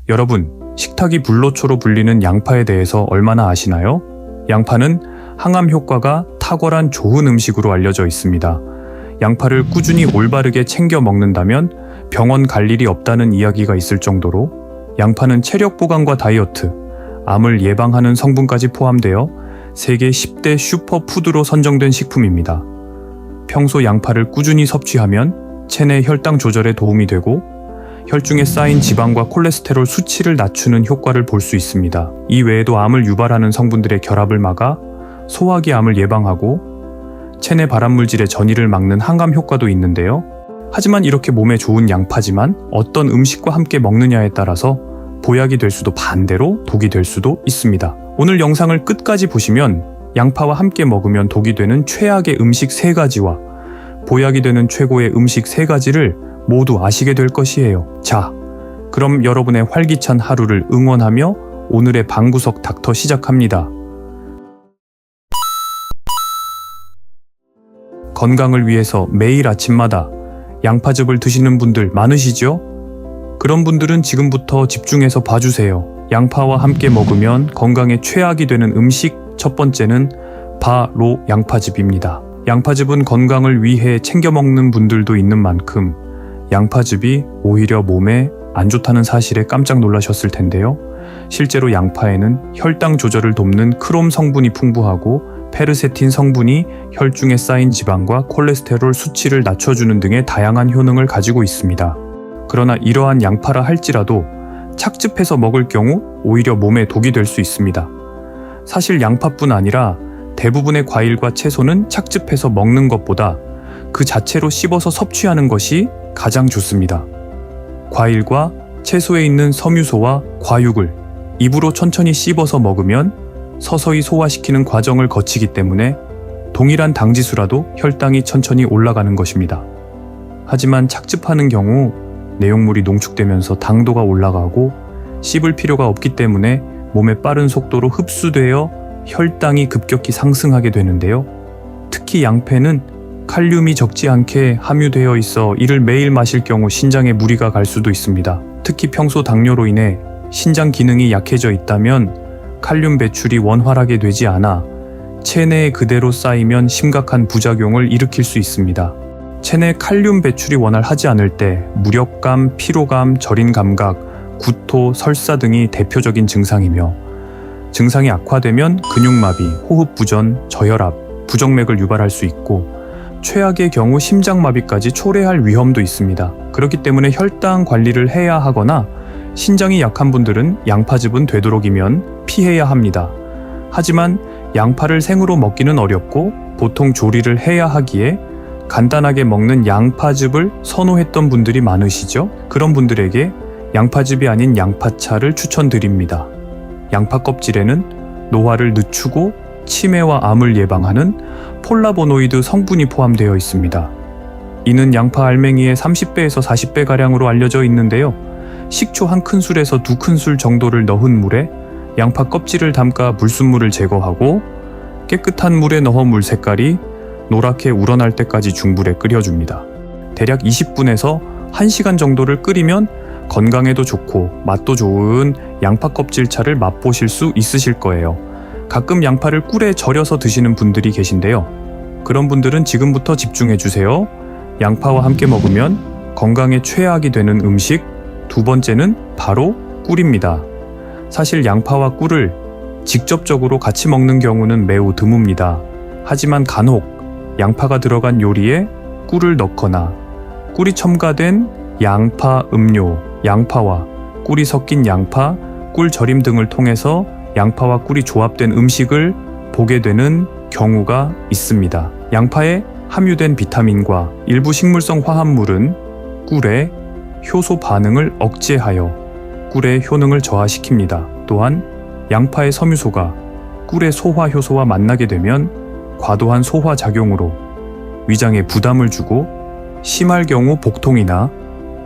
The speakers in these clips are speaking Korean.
여러분, 식탁이 불로초로 불리는 양파에 대해서 얼마나 아시나요? 양파는 항암 효과가 탁월한 좋은 음식으로 알려져 있습니다. 양파를 꾸준히 올바르게 챙겨 먹는다면 병원 갈 일이 없다는 이야기가 있을 정도로 양파는 체력 보강과 다이어트, 암을 예방하는 성분까지 포함되어 세계 10대 슈퍼푸드로 선정된 식품입니다. 평소 양파를 꾸준히 섭취하면 체내 혈당 조절에 도움이 되고 혈중에 쌓인 지방과 콜레스테롤 수치를 낮추는 효과를 볼 수 있습니다. 이 외에도 암을 유발하는 성분들의 결합을 막아 소화기 암을 예방하고 체내 발암물질의 전이를 막는 항암 효과도 있는데요. 하지만 이렇게 몸에 좋은 양파지만 어떤 음식과 함께 먹느냐에 따라서 보약이 될 수도 반대로 독이 될 수도 있습니다. 오늘 영상을 끝까지 보시면 양파와 함께 먹으면 독이 되는 최악의 음식 3가지와 보약이 되는 최고의 음식 3가지를 모두 아시게 될 것이에요. 자, 그럼 여러분의 활기찬 하루를 응원하며 오늘의 방구석 닥터 시작합니다. 건강을 위해서 매일 아침마다 양파즙을 드시는 분들 많으시죠? 그런 분들은 지금부터 집중해서 봐주세요. 양파와 함께 먹으면 건강에 최악이 되는 음식 첫 번째는 바로 양파즙입니다. 양파즙은 건강을 위해 챙겨 먹는 분들도 있는 만큼 양파즙이 오히려 몸에 안 좋다는 사실에 깜짝 놀라셨을 텐데요. 실제로 양파에는 혈당 조절을 돕는 크롬 성분이 풍부하고 페르세틴 성분이 혈중에 쌓인 지방과 콜레스테롤 수치를 낮춰주는 등의 다양한 효능을 가지고 있습니다. 그러나 이러한 양파라 할지라도 착즙해서 먹을 경우 오히려 몸에 독이 될 수 있습니다. 사실 양파뿐 아니라 대부분의 과일과 채소는 착즙해서 먹는 것보다 그 자체로 씹어서 섭취하는 것이 가장 좋습니다. 과일과 채소에 있는 섬유소와 과육을 입으로 천천히 씹어서 먹으면 서서히 소화시키는 과정을 거치기 때문에 동일한 당지수라도 혈당이 천천히 올라가는 것입니다. 하지만 착즙하는 경우 내용물이 농축되면서 당도가 올라가고 씹을 필요가 없기 때문에 몸에 빠른 속도로 흡수되어 혈당이 급격히 상승하게 되는데요. 특히 양패는 칼륨이 적지 않게 함유되어 있어 이를 매일 마실 경우 신장에 무리가 갈 수도 있습니다. 특히 평소 당뇨로 인해 신장 기능이 약해져 있다면 칼륨 배출이 원활하게 되지 않아 체내에 그대로 쌓이면 심각한 부작용을 일으킬 수 있습니다. 체내 칼륨 배출이 원활하지 않을 때 무력감, 피로감, 저린 감각, 구토, 설사 등이 대표적인 증상이며 증상이 악화되면 근육마비, 호흡부전, 저혈압, 부정맥을 유발할 수 있고 최악의 경우 심장마비까지 초래할 위험도 있습니다. 그렇기 때문에 혈당 관리를 해야 하거나 신장이 약한 분들은 양파즙은 되도록이면 피해야 합니다. 하지만 양파를 생으로 먹기는 어렵고 보통 조리를 해야 하기에 간단하게 먹는 양파즙을 선호했던 분들이 많으시죠? 그런 분들에게 양파즙이 아닌 양파차를 추천드립니다. 양파 껍질에는 노화를 늦추고 치매와 암을 예방하는 폴라보노이드 성분이 포함되어 있습니다. 이는 양파 알맹이의 30배에서 40배가량으로 알려져 있는데요. 식초 1큰술에서 2큰술 정도를 넣은 물에 양파 껍질을 담가 물순물을 제거하고 깨끗한 물에 넣어 물 색깔이 노랗게 우러날 때까지 중불에 끓여줍니다. 대략 20분에서 1시간 정도를 끓이면 건강에도 좋고 맛도 좋은 양파 껍질차를 맛보실 수 있으실 거예요. 가끔 양파를 꿀에 절여서 드시는 분들이 계신데요. 그런 분들은 지금부터 집중해주세요. 양파와 함께 먹으면 건강에 최악이 되는 음식 두 번째는 바로 꿀입니다. 사실 양파와 꿀을 직접적으로 같이 먹는 경우는 매우 드뭅니다. 하지만 간혹 양파가 들어간 요리에 꿀을 넣거나 꿀이 첨가된 양파 음료, 양파와 꿀이 섞인 양파, 꿀 절임 등을 통해서 양파와 꿀이 조합된 음식을 보게 되는 경우가 있습니다. 양파에 함유된 비타민과 일부 식물성 화합물은 꿀의 효소 반응을 억제하여 꿀의 효능을 저하시킵니다. 또한 양파의 섬유소가 꿀의 소화 효소와 만나게 되면 과도한 소화 작용으로 위장에 부담을 주고 심할 경우 복통이나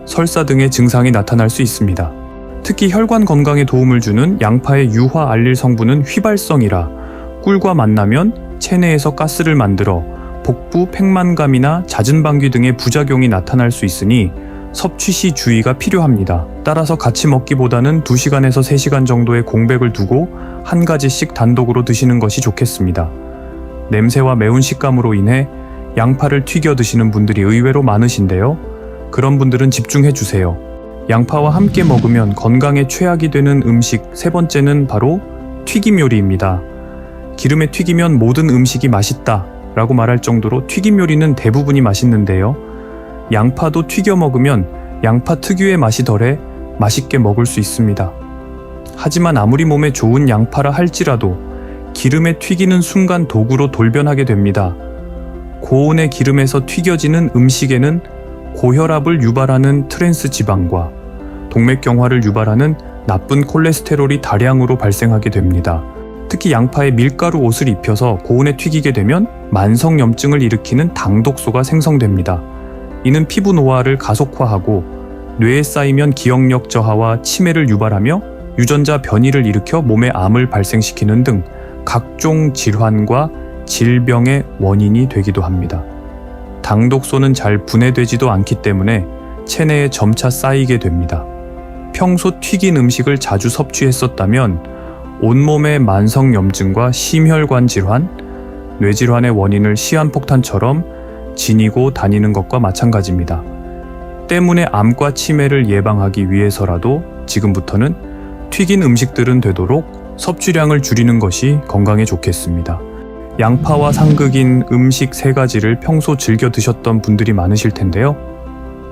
설사 등의 증상이 나타날 수 있습니다. 특히 혈관 건강에 도움을 주는 양파의 유화 알릴 성분은 휘발성이라 꿀과 만나면 체내에서 가스를 만들어 복부 팽만감이나 잦은 방귀 등의 부작용이 나타날 수 있으니 섭취 시 주의가 필요합니다. 따라서 같이 먹기보다는 2시간에서 3시간 정도의 공백을 두고 한 가지씩 단독으로 드시는 것이 좋겠습니다. 냄새와 매운 식감으로 인해 양파를 튀겨 드시는 분들이 의외로 많으신데요. 그런 분들은 집중해 주세요. 양파와 함께 먹으면 건강에 최악이 되는 음식 세 번째는 바로 튀김 요리입니다. 기름에 튀기면 모든 음식이 맛있다 라고 말할 정도로 튀김 요리는 대부분이 맛있는데요. 양파도 튀겨 먹으면 양파 특유의 맛이 덜해 맛있게 먹을 수 있습니다. 하지만 아무리 몸에 좋은 양파라 할지라도 기름에 튀기는 순간 독으로 돌변하게 됩니다. 고온의 기름에서 튀겨지는 음식에는 고혈압을 유발하는 트랜스 지방과 동맥경화를 유발하는 나쁜 콜레스테롤이 다량으로 발생하게 됩니다. 특히 양파에 밀가루 옷을 입혀서 고온에 튀기게 되면 만성염증을 일으키는 당독소가 생성됩니다. 이는 피부 노화를 가속화하고 뇌에 쌓이면 기억력 저하와 치매를 유발하며 유전자 변이를 일으켜 몸에 암을 발생시키는 등 각종 질환과 질병의 원인이 되기도 합니다. 당독소는 잘 분해되지도 않기 때문에 체내에 점차 쌓이게 됩니다. 평소 튀긴 음식을 자주 섭취했었다면 온몸의 만성염증과 심혈관 질환, 뇌질환의 원인을 시한폭탄처럼 지니고 다니는 것과 마찬가지입니다. 때문에 암과 치매를 예방하기 위해서라도 지금부터는 튀긴 음식들은 되도록 섭취량을 줄이는 것이 건강에 좋겠습니다. 양파와 상극인 음식 3가지를 평소 즐겨 드셨던 분들이 많으실 텐데요.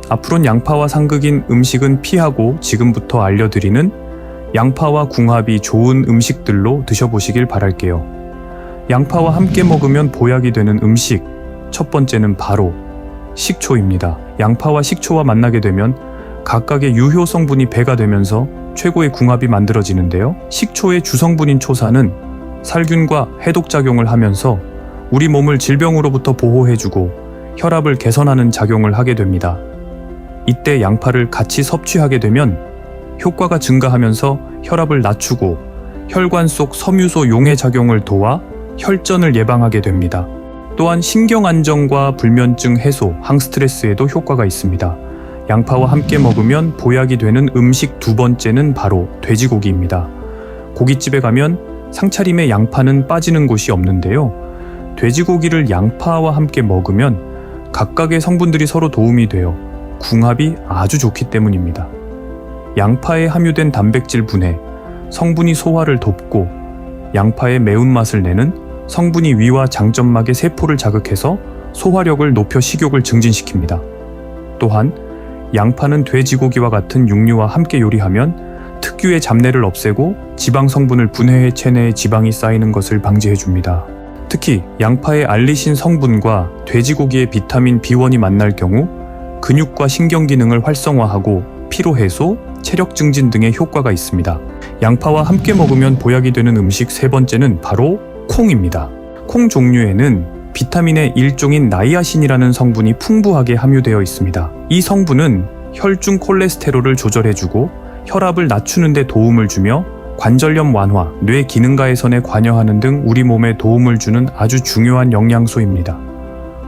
앞으로는 양파와 상극인 음식은 피하고 지금부터 알려드리는 양파와 궁합이 좋은 음식들로 드셔보시길 바랄게요. 양파와 함께 먹으면 보약이 되는 음식, 첫 번째는 바로 식초입니다. 양파와 식초와 만나게 되면 각각의 유효 성분이 배가 되면서 최고의 궁합이 만들어지는데요. 식초의 주성분인 초산은 살균과 해독작용을 하면서 우리 몸을 질병으로부터 보호해주고 혈압을 개선하는 작용을 하게 됩니다. 이때 양파를 같이 섭취하게 되면 효과가 증가하면서 혈압을 낮추고 혈관 속 섬유소 용해 작용을 도와 혈전을 예방하게 됩니다. 또한 신경 안정과 불면증 해소, 항스트레스에도 효과가 있습니다. 양파와 함께 먹으면 보약이 되는 음식 2번째는 바로 돼지고기입니다. 고깃집에 가면 상차림에 양파는 빠지는 곳이 없는데요. 돼지고기를 양파와 함께 먹으면 각각의 성분들이 서로 도움이 되어 궁합이 아주 좋기 때문입니다. 양파에 함유된 단백질 분해, 성분이 소화를 돕고 양파의 매운맛을 내는 성분이 위와 장점막의 세포를 자극해서 소화력을 높여 식욕을 증진시킵니다. 또한 양파는 돼지고기와 같은 육류와 함께 요리하면 특유의 잡내를 없애고 지방 성분을 분해해 체내에 지방이 쌓이는 것을 방지해줍니다. 특히 양파의 알리신 성분과 돼지고기의 비타민 B1이 만날 경우 근육과 신경 기능을 활성화하고 피로 해소, 체력 증진 등의 효과가 있습니다. 양파와 함께 먹으면 보약이 되는 음식 3번째는 바로 콩입니다. 콩 종류에는 비타민의 일종인 나이아신이라는 성분이 풍부하게 함유되어 있습니다. 이 성분은 혈중 콜레스테롤을 조절해주고 혈압을 낮추는 데 도움을 주며 관절염 완화, 뇌 기능 개선에 관여하는 등 우리 몸에 도움을 주는 아주 중요한 영양소입니다.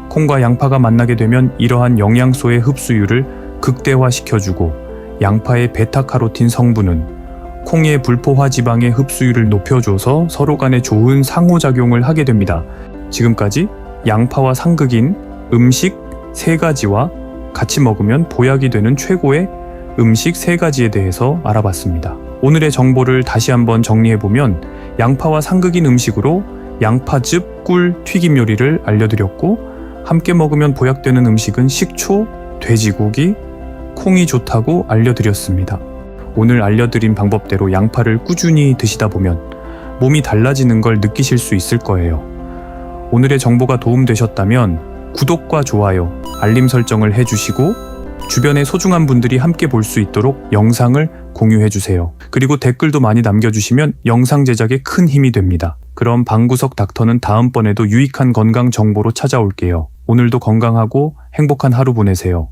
콩과 양파가 만나게 되면 이러한 영양소의 흡수율을 극대화시켜주고 양파의 베타카로틴 성분은 콩의 불포화 지방의 흡수율을 높여줘서 서로 간에 좋은 상호작용을 하게 됩니다. 지금까지 양파와 상극인 음식 3가지와 같이 먹으면 보약이 되는 최고의 음식 3가지에 대해서 알아봤습니다. 오늘의 정보를 다시 한번 정리해보면 양파와 상극인 음식으로 양파즙, 꿀, 튀김 요리를 알려드렸고 함께 먹으면 보약되는 음식은 식초, 돼지고기, 콩이 좋다고 알려드렸습니다. 오늘 알려드린 방법대로 양파를 꾸준히 드시다 보면 몸이 달라지는 걸 느끼실 수 있을 거예요. 오늘의 정보가 도움되셨다면 구독과 좋아요, 알림 설정을 해주시고 주변의 소중한 분들이 함께 볼 수 있도록 영상을 공유해주세요. 그리고 댓글도 많이 남겨주시면 영상 제작에 큰 힘이 됩니다. 그럼 방구석 닥터는 다음번에도 유익한 건강 정보로 찾아올게요. 오늘도 건강하고 행복한 하루 보내세요.